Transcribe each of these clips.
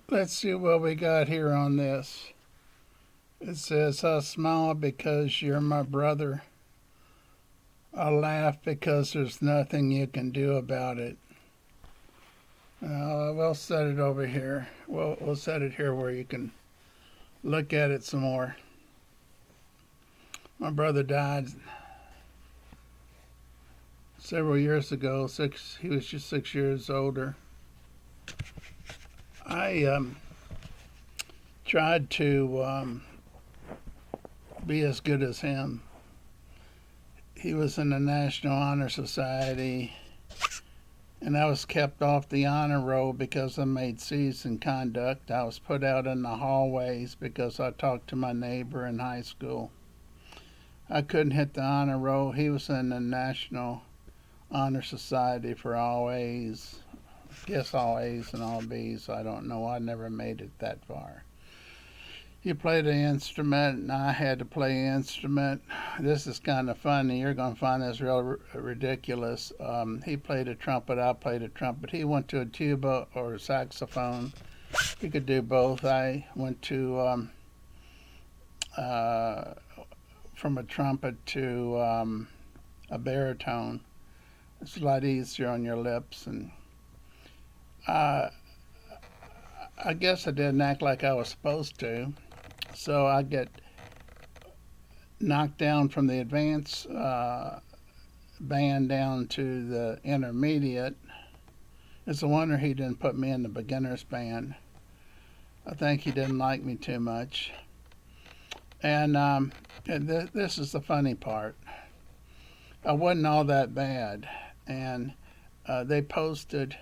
Let's see what we got here on this. It says, I smile because you're my brother. I laugh because there's nothing you can do about it. We'll set it over here. We'll set it here where you can look at it some more. My brother died several years ago. He was just 6 years older. I tried to be as good as him. He was in the National Honor Society, and I was kept off the honor roll because I made C's in conduct. I was put out in the hallways because I talked to my neighbor in high school. I couldn't hit the honor roll. He was in the National Honor Society for all A's. I guess all A's and all B's. I don't know. I never made it that far. He played an instrument, and I had to play an instrument. This is kind of funny. You're going to find this real ridiculous. He played a trumpet. I played a trumpet. He went to a tuba or a saxophone. He could do both. I went to from a trumpet to a baritone. It's a lot easier on your lips, and uh, I guess I didn't act like I was supposed to. So I get knocked down from the advanced band down to the intermediate. It's a wonder he didn't put me in the beginner's band. I think he didn't like me too much. And this is the funny part. I wasn't all that bad, and they posted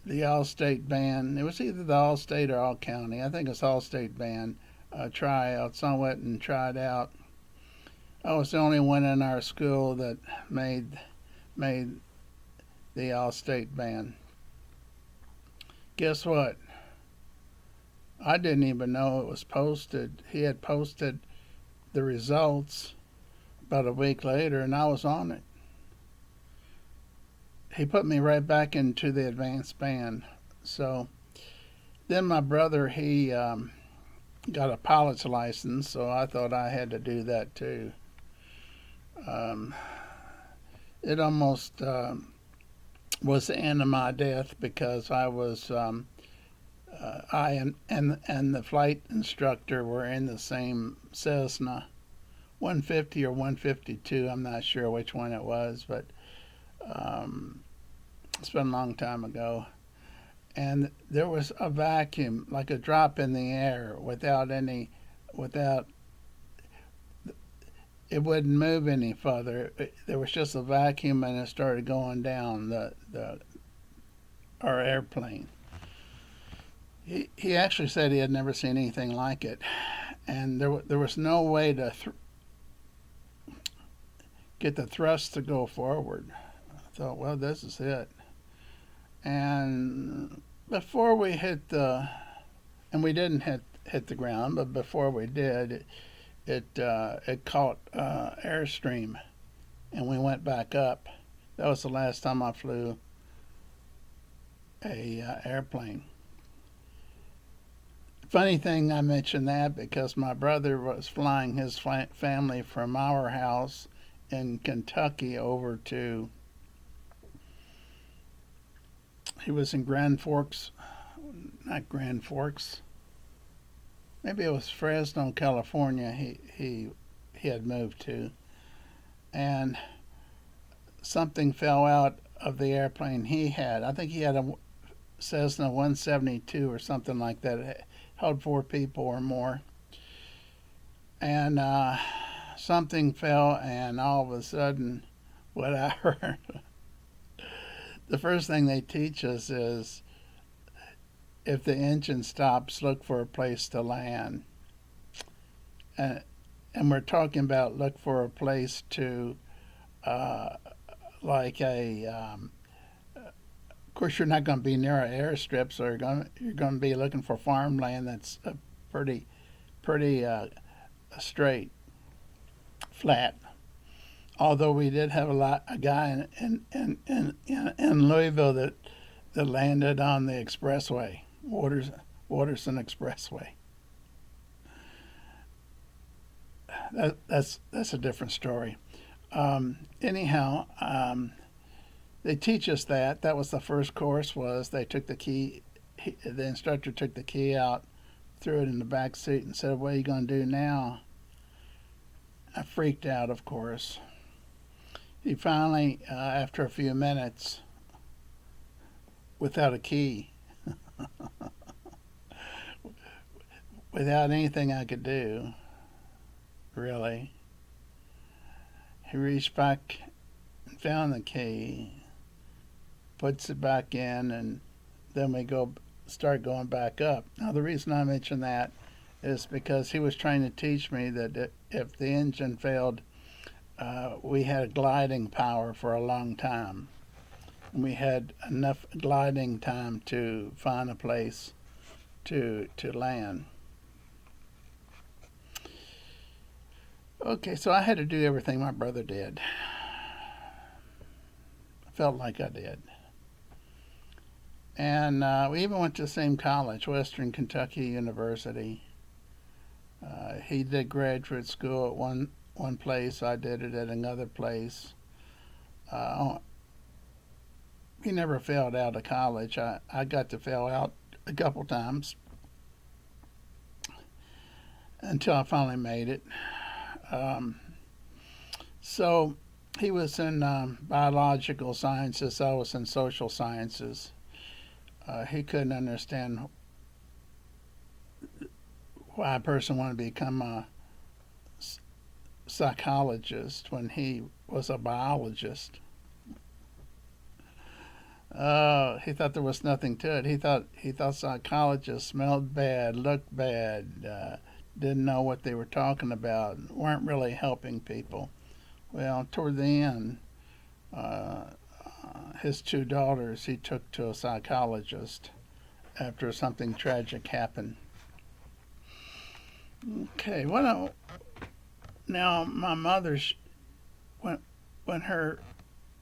the All-State Band. It was either the All-State or All-County. I think it's All-State Band tryouts. I went and tried out. I was the only one in our school that made the All-State Band. Guess what? I didn't even know it was posted. He had posted the results about a week later, and I was on it. He put me right back into the advanced band. So then my brother, he got a pilot's license, so I thought I had to do that too. Um, it almost was the end of my death because I and the flight instructor were in the same Cessna 150 or 152. I'm not sure which one it was, but um, it's been a long time ago. And there was a vacuum, like a drop in the air, without it wouldn't move any further. There was just a vacuum, and it started going down the our airplane. He actually said he had never seen anything like it, and there was no way to get the thrust to go forward. I thought, well, this is it. And before we hit and we didn't hit the ground, but before we did, it caught airstream, and we went back up. That was the last time I flew a airplane. Funny thing, I mentioned that because my brother was flying his family from our house in Kentucky over to. He was in Grand Forks, not Grand Forks. Maybe it was Fresno, California. He had moved to, and something fell out of the airplane he had. I think he had a Cessna 172 or something like that. It held 4 people or more, and something fell, and all of a sudden, what I heard. The first thing they teach us is if the engine stops, look for a place to land. And, and we're talking about look for a place to, uh, like of course, you're not going to be near an airstrip, so you're going to be looking for farmland that's pretty straight, flat. Although we did have a guy in Louisville that landed on the expressway. Waters, Waterson Expressway. That's a different story. Anyhow, they teach us that. That was the first course. Was they took the key? The instructor took the key out, threw it in the back seat, and said, "What are you going to do now?" I freaked out, of course. He finally, after a few minutes, without a key, without anything I could do, really, he reached back and found the key, puts it back in, and then we start going back up. Now, the reason I mention that is because he was trying to teach me that if the engine failed, we had gliding power for a long time. And we had enough gliding time to find a place to land. Okay, so I had to do everything my brother did. I felt like I did. And we even went to the same college, Western Kentucky University. He did graduate school at one place. I did it at another place. He never failed out of college. I got to fail out a couple times until I finally made it. So he was in biological sciences. I was in social sciences. He couldn't understand why a person wanted to become a psychologist when he was a biologist. He thought there was nothing to it. He thought psychologists smelled bad, looked bad, didn't know what they were talking about, weren't really helping people. Well, toward the end, his two daughters he took to a psychologist after something tragic happened. Okay, now my mother's when her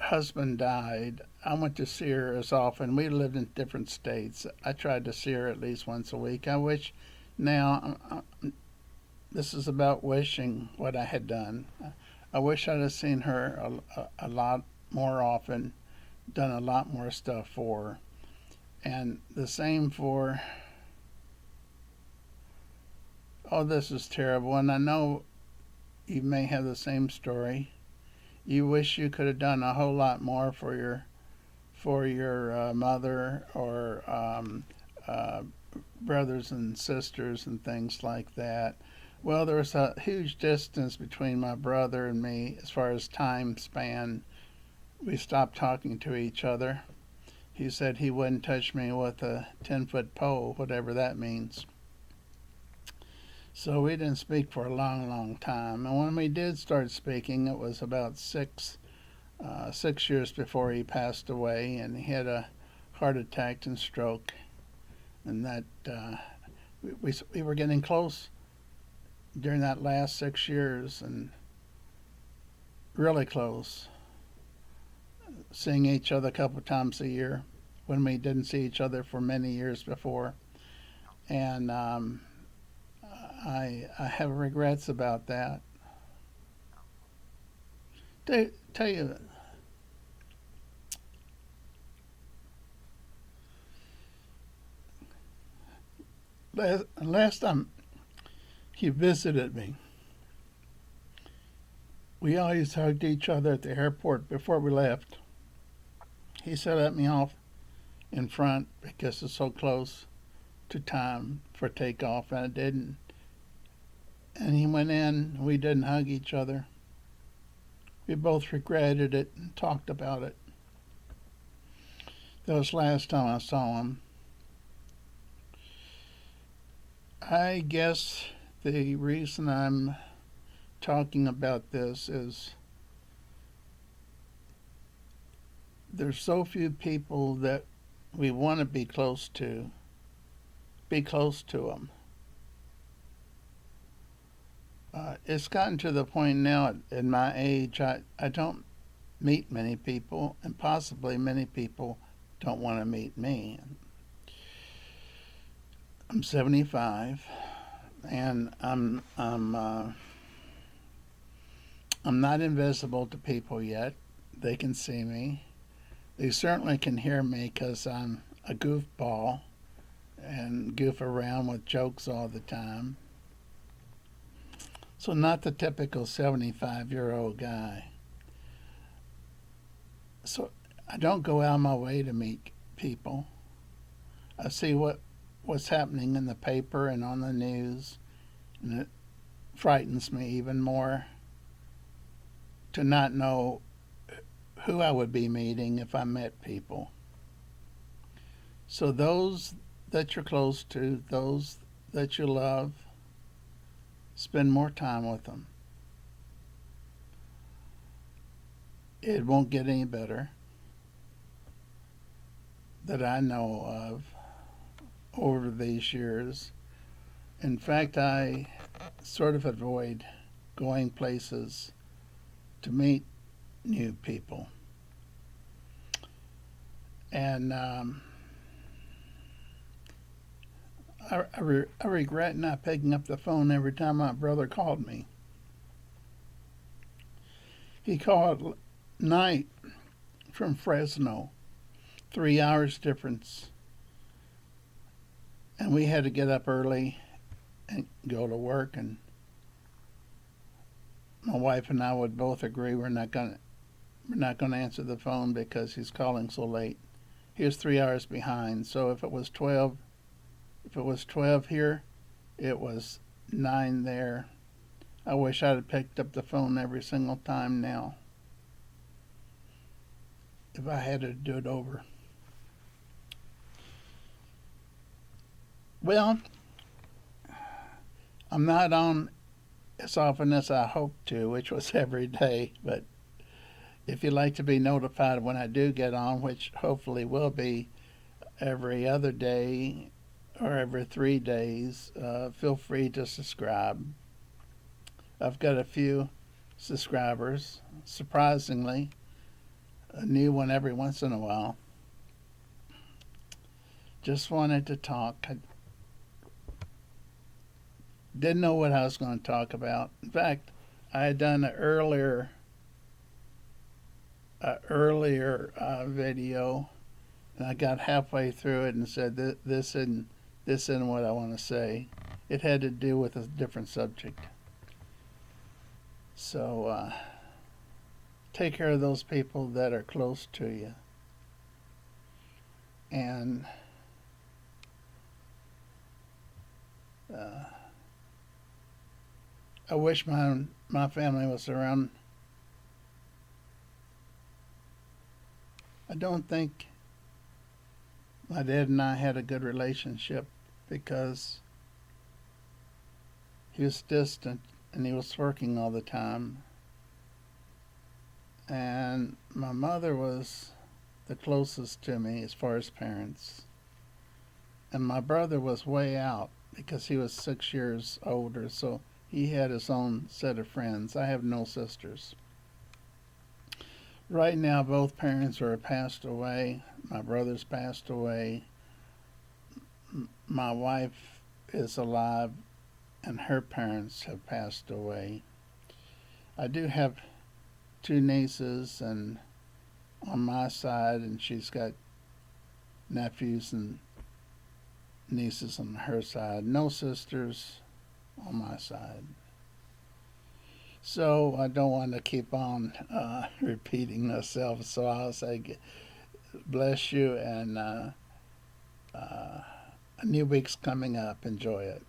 husband died, I went to see her as often. We lived in different states. I tried to see her at least once a week. I wish now, this is about wishing what I had done. I wish I'd have seen her a lot more often, done a lot more stuff for her. And the same for, oh, this is terrible. And I know you may have the same story. You wish you could have done a whole lot more for your mother or brothers and sisters and things like that. Well, there was a huge distance between my brother and me as far as time span. We stopped talking to each other. He said he wouldn't touch me with a 10-foot pole, whatever that means. So we didn't speak for a long, long time. And when we did start speaking, it was about 6 years before he passed away, and he had a heart attack and stroke. And that we were getting close during that last 6 years, and really close, seeing each other a couple of times a year when we didn't see each other for many years before. And I have regrets about that. Tell you, last time he visited me, we always hugged each other at the airport before we left. He said let me off in front because it's so close to time for takeoff, and it didn't. And he went in, we didn't hug each other. We both regretted it and talked about it. That was last time I saw him. I guess the reason I'm talking about this is there's so few people that we want to be close to them. It's gotten to the point now at my age, I don't meet many people, and possibly many people don't want to meet me. I'm 75, and I'm not invisible to people yet. They can see me. They certainly can hear me because I'm a goofball and goof around with jokes all the time. So, not the typical 75-year-old guy. So, I don't go out of my way to meet people. I see what's happening in the paper and on the news, and it frightens me even more to not know who I would be meeting if I met people. So, those that you're close to, those that you love, spend more time with them. It won't get any better that I know of over these years. In fact, I sort of avoid going places to meet new people. And I regret not picking up the phone every time my brother called me. He called night from Fresno, 3 hours difference, and we had to get up early and go to work. And my wife and I would both agree we're not going to answer the phone because he's calling so late. He was 3 hours behind, so if it was 12 here, it was 9 there. I wish I'd have picked up the phone every single time now if I had to do it over. Well, I'm not on as often as I hoped to, which was every day, but if you'd like to be notified when I do get on, which hopefully will be every other day or every 3 days, feel free to subscribe. I've got a few subscribers, surprisingly, a new one every once in a while. Just wanted to talk. I didn't know what I was going to talk about. In fact, I had done an earlier video, and I got halfway through it and said this isn't what I want to say. It had to do with a different subject. So take care of those people that are close to you, and I wish my family was around. I don't think my dad and I had a good relationship because he was distant and he was working all the time. And my mother was the closest to me as far as parents. And my brother was way out because he was 6 years older, so he had his own set of friends. I have no sisters. Right now, both parents are passed away. My brother's passed away. My wife is alive, and her parents have passed away. I do have 2 nieces and on my side, and she's got nephews and nieces on her side. No sisters on my side. So I don't want to keep on repeating myself. So I'll say, bless you, and a new week's coming up. Enjoy it.